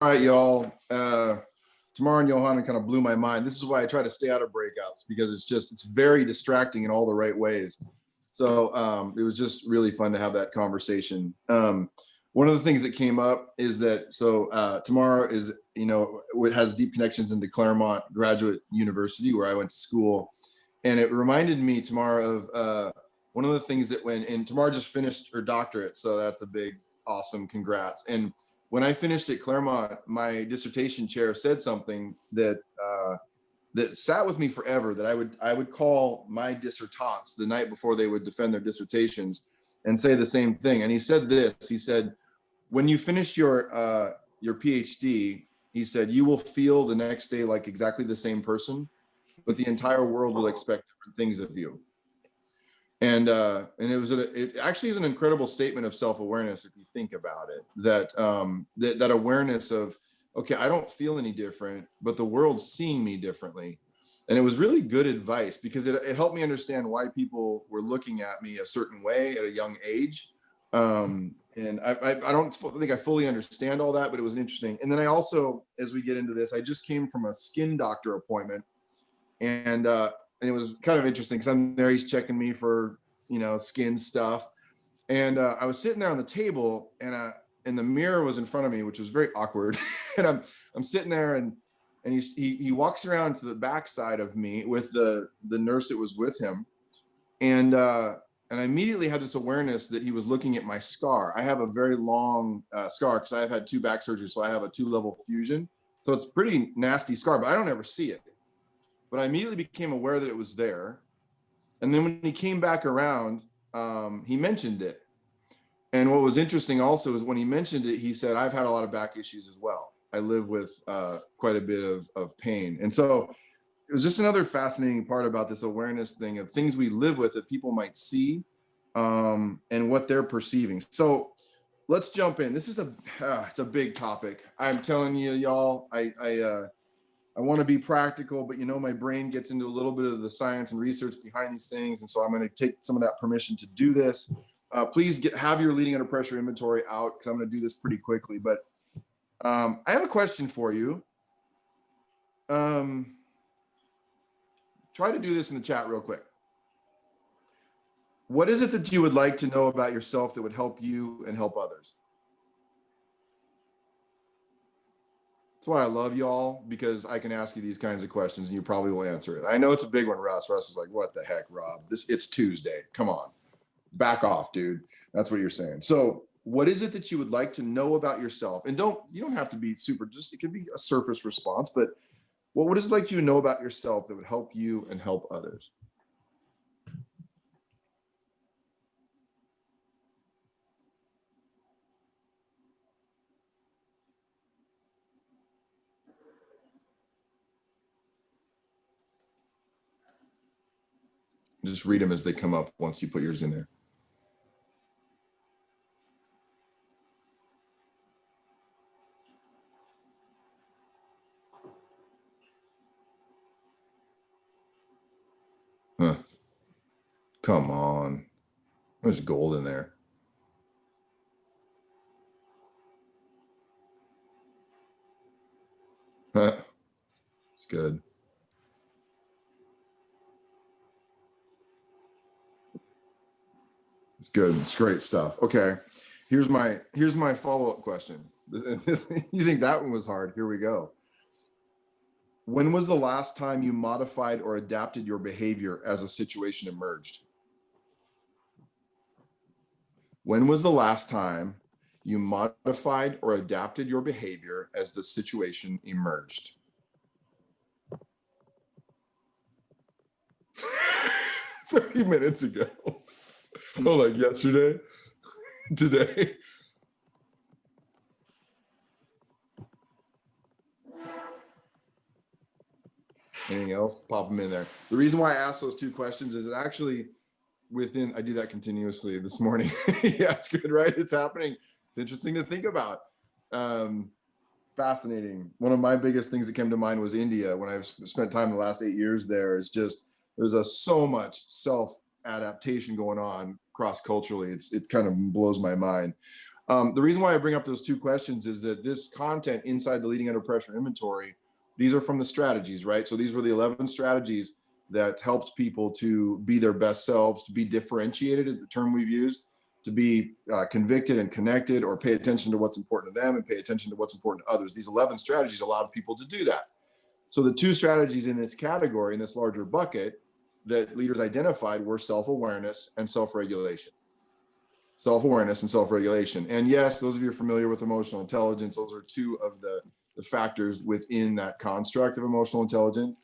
right, y'all. Tamara and Johanna kind of blew my mind. This is why I try to stay out of breakouts, because it's very distracting in all the right ways. So it was just really fun to have that conversation. One of the things that came up is that Tamara is, has deep connections into Claremont Graduate University, where I went to school, and it reminded me, Tamara, of one of the things that and Tamara just finished her doctorate, so that's a big, awesome, congrats. And when I finished at Claremont, my dissertation chair said something that that sat with me forever, that I would call my dissertants the night before they would defend their dissertations and say the same thing. And he said this, he said, when you finish your PhD, he said, you will feel the next day like exactly the same person, but the entire world will expect different things of you. And it actually is an incredible statement of self-awareness if you think about it. That awareness of, okay, I don't feel any different, but the world's seeing me differently. And it was really good advice, because it helped me understand why people were looking at me a certain way at a young age. And I don't think I fully understand all that, but it was interesting. And then I also, as we get into this, I just came from a skin doctor appointment, and it was kind of interesting because I'm there, he's checking me for, skin stuff. And I was sitting there on the table, and the mirror was in front of me, which was very awkward. And I'm sitting there, and he walks around to the backside of me with the nurse that was with him. And I immediately had this awareness that he was looking at my scar. I have a very long scar because I've had 2 back surgeries. So I have a 2-level fusion. So it's a pretty nasty scar, but I don't ever see it. But I immediately became aware that it was there. And then when he came back around, he mentioned it. And what was interesting also is when he mentioned it, he said, I've had a lot of back issues as well. I live with quite a bit of pain. And so it was just another fascinating part about this awareness thing of things we live with that people might see and what they're perceiving. So let's jump in. This is it's a big topic. I'm telling you, y'all, I want to be practical, but my brain gets into a little bit of the science and research behind these things. And so I'm going to take some of that permission to do this. Please have your leading under pressure inventory out, because I'm going to do this pretty quickly. But I have a question for you. Try to do this in the chat real quick. What is it that you would like to know about yourself that would help you and help others? That's why I love y'all, because I can ask you these kinds of questions and you probably will answer it. I know it's a big one, Russ. Russ is like, what the heck, Rob? It's Tuesday. Come on. Back off, dude. That's what you're saying. So what is it that you would like to know about yourself? And you don't have to be super, it can be a surface response, but what is it like you to know about yourself that would help you and help others? Just read them as they come up once you put yours in there. Huh. Come on. There's gold in there. Huh. It's good. It's good. It's great stuff. Okay. Here's my follow-up question. You think that one was hard? Here we go. When was the last time you modified or adapted your behavior as a situation emerged? When was the last time you modified or adapted your behavior as the situation emerged? 30 minutes ago. Oh, like yesterday? Today? Anything else? Pop them in there. The reason why I asked those 2 questions is it actually I do that continuously this morning. Yeah, it's good, right? It's happening. It's interesting to think about. Fascinating. One of my biggest things that came to mind was India. When I've spent time the last 8 years there, is just there's so much self adaptation going on cross culturally. It kind of blows my mind. The reason why I bring up those two questions is that this content inside the Leading Under Pressure inventory, these are from the strategies, right? So these were the 11 strategies that helped people to be their best selves, to be differentiated, is the term we've used, to be convicted and connected, or pay attention to what's important to them and pay attention to what's important to others. These 11 strategies allowed people to do that. So the two strategies in this category, in this larger bucket, that leaders identified were self-awareness and self-regulation. Self-awareness and self-regulation. And yes, those of you who are familiar with emotional intelligence, those are two of the factors within that construct of emotional intelligence.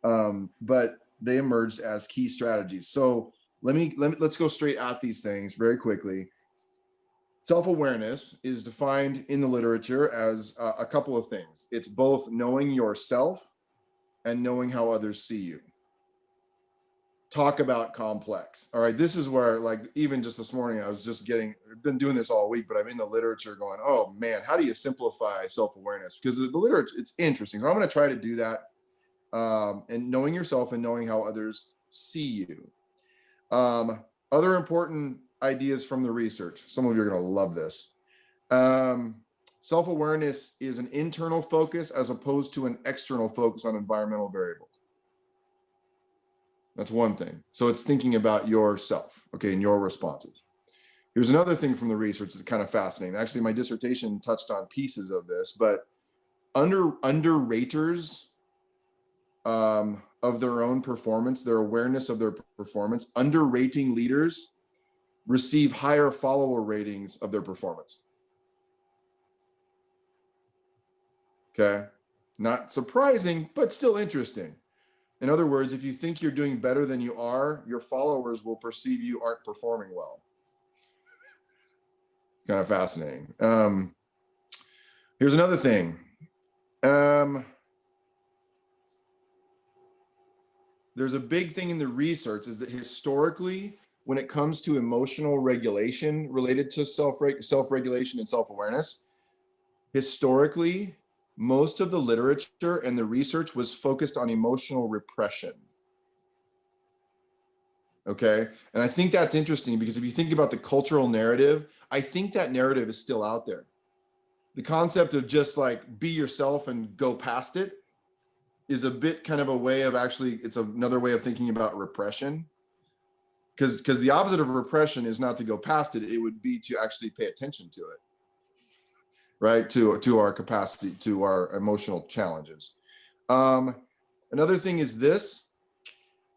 But they emerged as key strategies. So let's go straight at these things very quickly. Self-awareness is defined in the literature as a couple of things. It's both knowing yourself and knowing how others see you. Talk about complex. All right, this is where, like, even just this morning, I've been doing this all week, but I'm in the literature going, oh man, how do you simplify self-awareness? Because the literature, it's interesting. So I'm going to try to do that. And knowing yourself and knowing how others see you. Other important ideas from the research. Some of you are going to love this. Self-awareness is an internal focus as opposed to an external focus on environmental variables. That's one thing. So it's thinking about yourself, okay, and your responses. Here's another thing from the research that's kind of fascinating. Actually, my dissertation touched on pieces of this, but underraters of their own performance, their awareness of their performance, underrating leaders receive higher follower ratings of their performance. Okay, not surprising, but still interesting. In other words, if you think you're doing better than you are, your followers will perceive you aren't performing well. Kind of fascinating. Here's another thing. There's a big thing in the research is that historically, when it comes to emotional regulation related to self-regulation and self-awareness, historically, most of the literature and the research was focused on emotional repression. Okay, and I think that's interesting because if you think about the cultural narrative, I think that narrative is still out there. The concept of just like be yourself and go past it is a bit kind of a way of it's another way of thinking about repression. Because the opposite of repression is not to go past it, it would be to actually pay attention to it, right? To our capacity, to our emotional challenges. Another thing is this.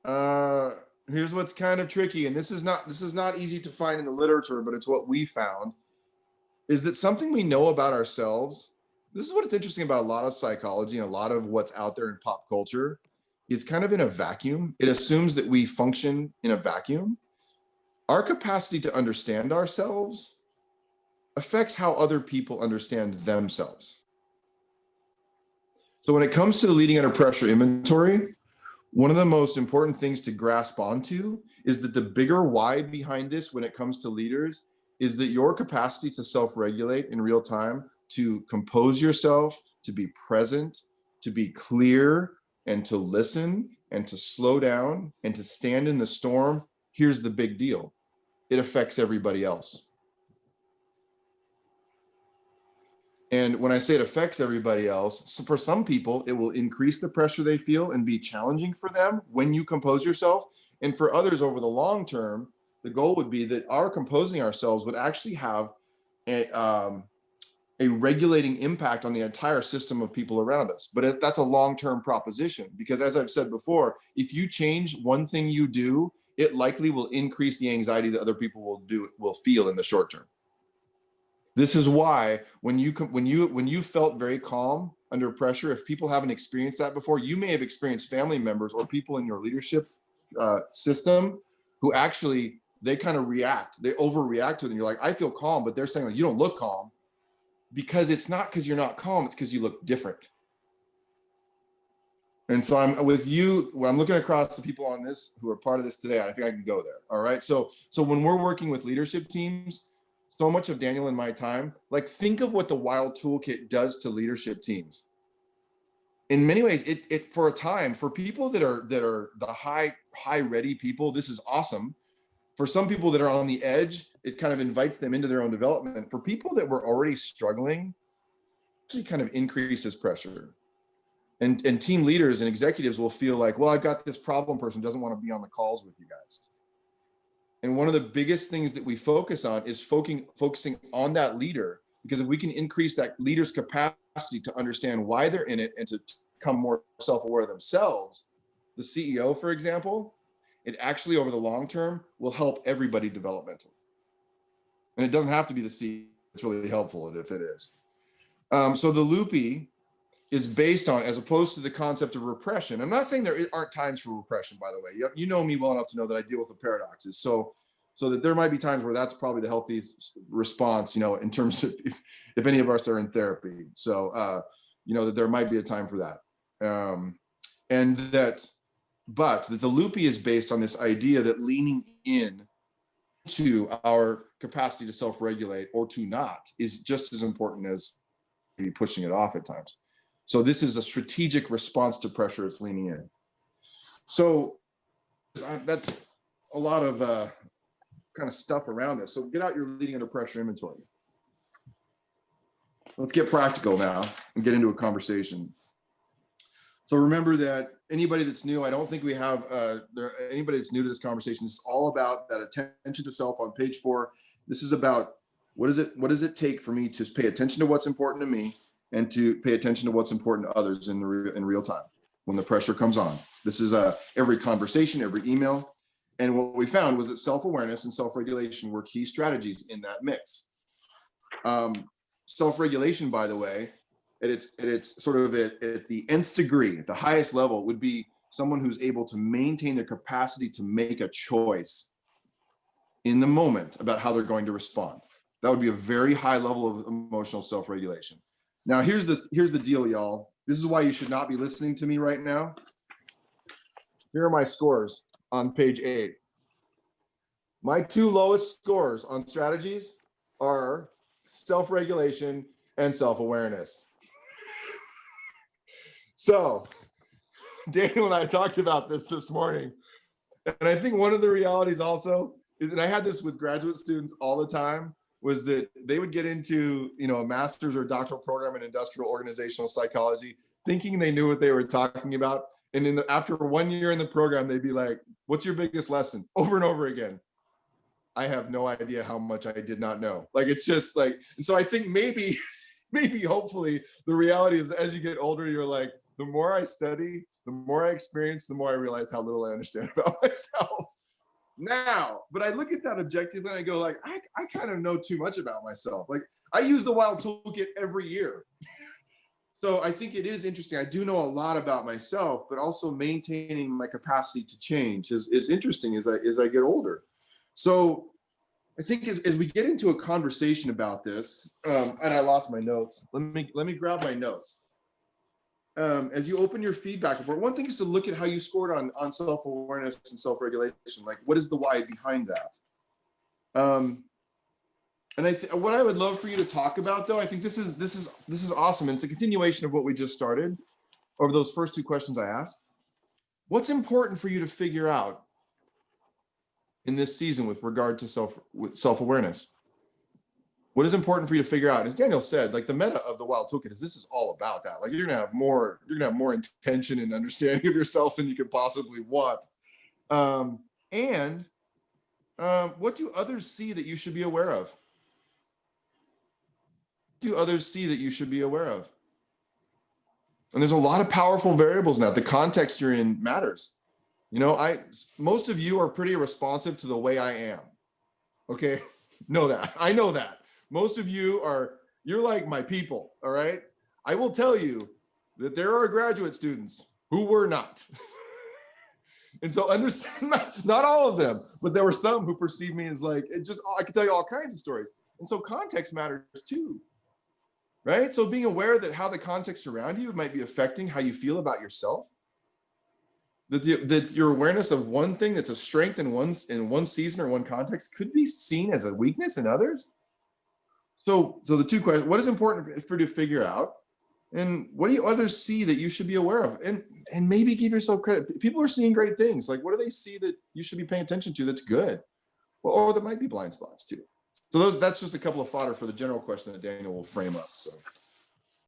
Here's what's kind of tricky, and this is not easy to find in the literature, but it's what we found, is that something we know about ourselves. This is what's interesting about a lot of psychology and a lot of what's out there in pop culture is kind of in a vacuum. It assumes that we function in a vacuum. Our capacity to understand ourselves affects how other people understand themselves. So when it comes to the Leading Under Pressure inventory, one of the most important things to grasp onto is that the bigger why behind this when it comes to leaders is that your capacity to self-regulate in real time, to compose yourself, to be present, to be clear, and to listen, and to slow down, and to stand in the storm, here's the big deal. It affects everybody else. And when I say it affects everybody else, so for some people, it will increase the pressure they feel and be challenging for them when you compose yourself. And for others over the long term, the goal would be that our composing ourselves would actually have a regulating impact on the entire system of people around us. But that's a long-term proposition, because as I've said before, if you change one thing you do, it likely will increase the anxiety that other people will feel in the short term. This is why when you felt very calm under pressure, if people haven't experienced that before, you may have experienced family members or people in your leadership system who actually, they kind of react, they overreact to it. And you're like, I feel calm, but they're saying like, you don't look calm, because it's not because you're not calm, it's because you look different. And so I'm with you, I'm looking across the people on this who are part of this today. I think I can go there. All right. So when we're working with leadership teams, so much of Daniel and my time, like think of what the Wild Toolkit does to leadership teams. In many ways, it for a time, for people that are the high ready people, this is awesome. For some people that are on the edge, it kind of invites them into their own development. For people that were already struggling, it actually kind of increases pressure. And team leaders and executives will feel like, well, I've got this problem person who doesn't want to be on the calls with you guys. And one of the biggest things that we focus on is focusing on that leader, because if we can increase that leader's capacity to understand why they're in it and to become more self-aware themselves, the CEO, for example, it actually over the long term will help everybody developmentally. And it doesn't have to be the CEO. It's really helpful if it is. So the loopy is based on, as opposed to the concept of repression. I'm not saying there aren't times for repression, by the way. You know me well enough to know that I deal with the paradoxes. So that there might be times where that's probably the healthiest response, in terms of if any of us are in therapy. So, that there might be a time for that. But that the loopy is based on this idea that leaning in to our capacity to self-regulate or to not is just as important as maybe pushing it off at times. So this is a strategic response to pressure. It's leaning in. So that's a lot of kind of stuff around this. So get out your leading under pressure inventory. Let's get practical now and get into a conversation. So remember that anybody that's new, I don't think we have anybody that's new to this conversation. This is all about that attention to self on page 4. This is about what does it take for me to pay attention to what's important to me and to pay attention to what's important to others in real time when the pressure comes on. This is every conversation, every email. And what we found was that self-awareness and self-regulation were key strategies in that mix. Self-regulation, by the way, at its sort of at the nth degree, at the highest level, would be someone who's able to maintain their capacity to make a choice in the moment about how they're going to respond. That would be a very high level of emotional self-regulation. Now, here's the deal, y'all. This is why you should not be listening to me right now. Here are my scores on page 8. My 2 lowest scores on strategies are self-regulation and self-awareness. So Daniel and I talked about this morning. And I think one of the realities also is that I had this with graduate students all the time, was that they would get into, a master's or doctoral program in industrial organizational psychology, thinking they knew what they were talking about. And after 1 year in the program, they'd be like, what's your biggest lesson? Over and over again. I have no idea how much I did not know. Like, it's just like, and so I think maybe hopefully the reality is as you get older, you're like, the more I study, the more I experience, the more I realize how little I understand about myself now. But I look at that objectively and I go like, I kind of know too much about myself. Like, I use the Wild Toolkit every year. So I think it is interesting. I do know a lot about myself, but also maintaining my capacity to change is interesting as I get older. So I think as we get into a conversation about this, and I lost my notes. Let me grab my notes. As you open your feedback report, one thing is to look at how you scored on self-awareness and self-regulation. Like, what is the why behind that? And what I would love for you to talk about, though, I think this is awesome. And it's a continuation of what we just started over those first 2 questions I asked. What's important for you to figure out in this season with regard to self-awareness? What is important for you to figure out? As Daniel said, like, the meta of the Wild Toolkit is this is all about that. Like, you're gonna have more intention and understanding of yourself than you could possibly want. And what do others see that you should be aware of? Do others see that you should be aware of? And there's a lot of powerful variables now. The context you're in matters. Most of you are pretty responsive to the way I am. Okay, know that. I know that. Most of you you're like my people, all right? I will tell you that there are graduate students who were not. And so understand, not all of them, but there were some who perceived me as like, I could tell you all kinds of stories. And so context matters too, right? So being aware that how the context around you might be affecting how you feel about yourself, that your awareness of one thing that's a strength in one season or one context could be seen as a weakness in others. So the 2 questions: what is important for you to figure out, and what do others see that you should be aware of? And maybe give yourself credit. People are seeing great things. Like, what do they see that you should be paying attention to that's good? Well, or there might be blind spots too. So that's just a couple of fodder for the general question that Daniel will frame up. So